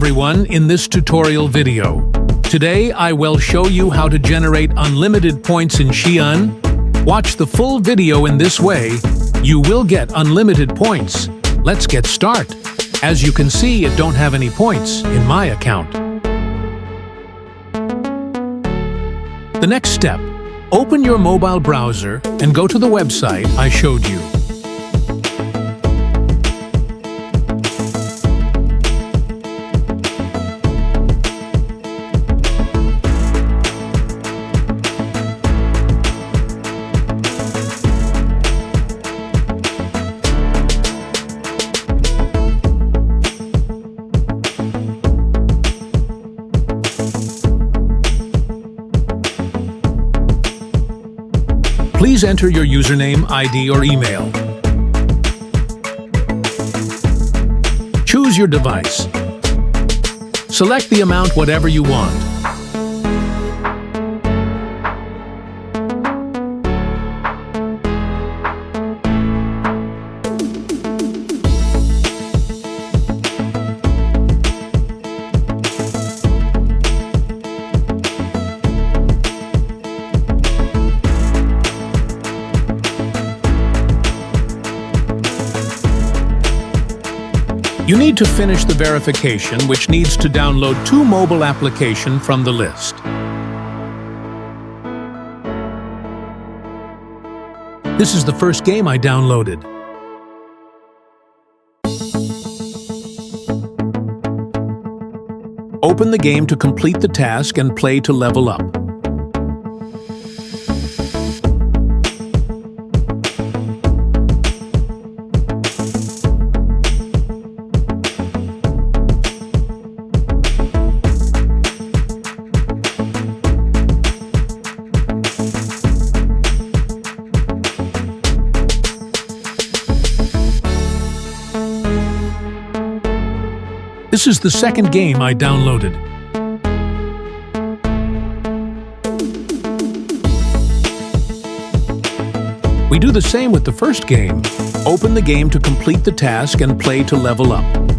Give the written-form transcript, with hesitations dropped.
everyone, in this tutorial video. Today I will show you how to generate unlimited points in Shein. Watch the full video. In this way, you will get unlimited points. Let's get started. As you can see, I don't have any points in my account. The next step, open your mobile browser and go to the website I showed you. Please enter your username, ID, or email. Choose your device. Select the amount whatever you want. You need to finish the verification, which needs to download 2 mobile applications from the list. This is the first game I downloaded. Open the game to complete the task and play to level up. This is the second game I downloaded. We do the same with the first game. Open the game to complete the task and play to level up.